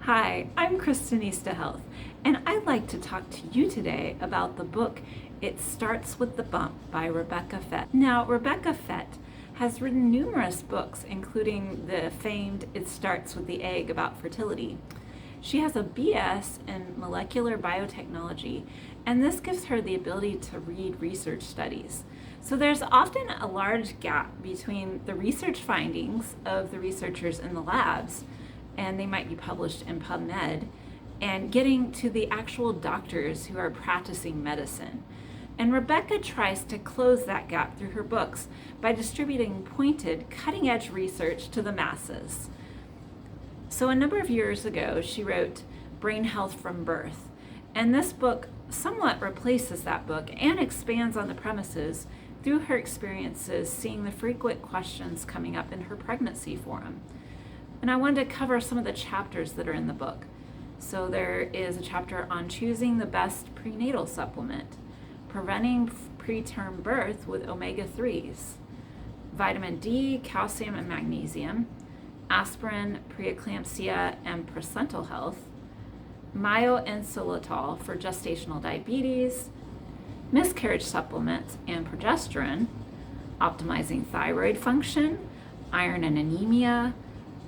Hi, I'm Kristenista Health, and I'd like to talk to you today about the book It Starts with the Bump by Rebecca Fett. Now, Rebecca Fett has written numerous books, including the famed It Starts with the Egg about fertility. She has a BS in molecular biotechnology, and this gives her the ability to read research studies. So there's often a large gap between the research findings of the researchers in the labs, and they might be published in PubMed, and getting to the actual doctors who are practicing medicine. And Rebecca tries to close that gap through her books by distributing pointed, cutting-edge research to the masses. So a number of years ago, she wrote Brain Health from Birth, and this book somewhat replaces that book and expands on the premises through her experiences seeing the frequent questions coming up in her pregnancy forum. And I wanted to cover some of the chapters that are in the book. So there is a chapter on choosing the best prenatal supplement, preventing preterm birth with omega-3s, vitamin D, calcium, and magnesium, aspirin, preeclampsia, and placental health, myoinositol for gestational diabetes, miscarriage supplements and progesterone, optimizing thyroid function, iron and anemia,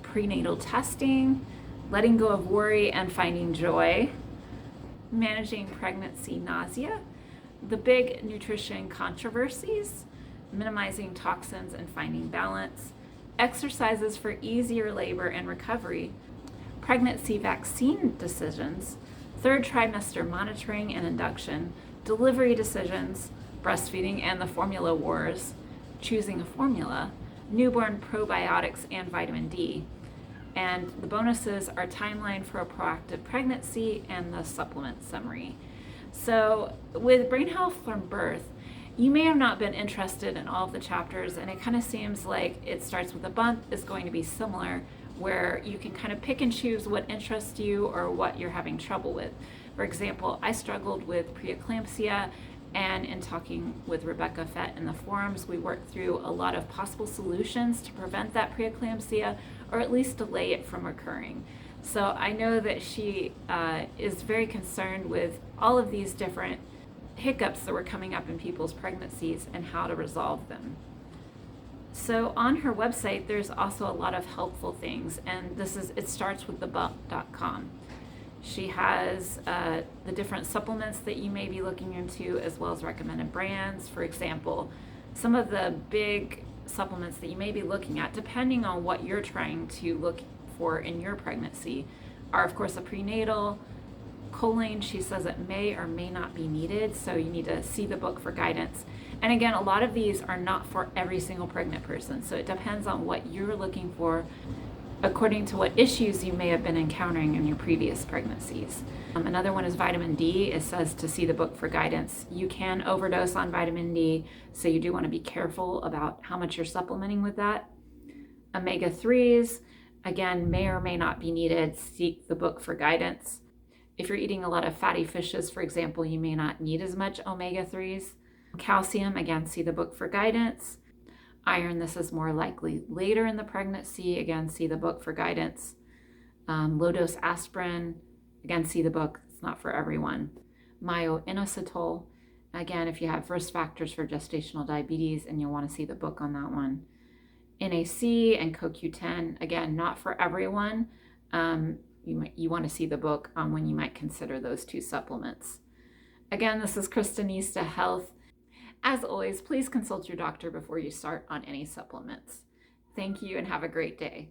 prenatal testing, letting go of worry and finding joy, managing pregnancy nausea, the Big Nutrition Controversies, minimizing toxins and finding balance, exercises for easier labor and recovery, pregnancy vaccine decisions, third trimester monitoring and induction, delivery decisions, breastfeeding and the formula wars, choosing a formula, newborn probiotics and vitamin D. And the bonuses are timeline for a proactive pregnancy and the supplement summary. So with Brain Health from Birth, you may have not been interested in all of the chapters, and it kind of seems like It Starts with a Bump is going to be similar, where you can kind of pick and choose what interests you or what you're having trouble with. For example, I struggled with preeclampsia, and in talking with Rebecca Fett in the forums, we worked through a lot of possible solutions to prevent that preeclampsia, or at least delay it from occurring. So I know that she is very concerned with all of these different hiccups that were coming up in people's pregnancies and how to resolve them. So on her website, there's also a lot of helpful things, and this is itstartswiththebump.com. She has the different supplements that you may be looking into, as well as recommended brands. For example, some of the big supplements that you may be looking at, depending on what you're trying to look for in your pregnancy, are of course a prenatal. Choline, she says it may or may not be needed, so you need to see the book for guidance. And again, a lot of these are not for every single pregnant person, so it depends on what you're looking for according to what issues you may have been encountering in your previous pregnancies. Another one is vitamin D. It says to see the book for guidance. You can overdose on vitamin D, so you do want to be careful about how much you're supplementing with that. Omega-3s, again, may or may not be needed. Seek the book for guidance. If you're eating a lot of fatty fishes, for example, you may not need as much omega-3s. Calcium, again, see the book for guidance. Iron, this is more likely later in the pregnancy. Again, see the book for guidance. Low-dose aspirin, again, see the book. It's not for everyone. Myoinositol, again, if you have risk factors for gestational diabetes, and you'll want to see the book on that one. NAC and CoQ10, again, not for everyone. You want to see the book on when you might consider those two supplements. Again, this is Kristenista Health. As always, please consult your doctor before you start on any supplements. Thank you and have a great day.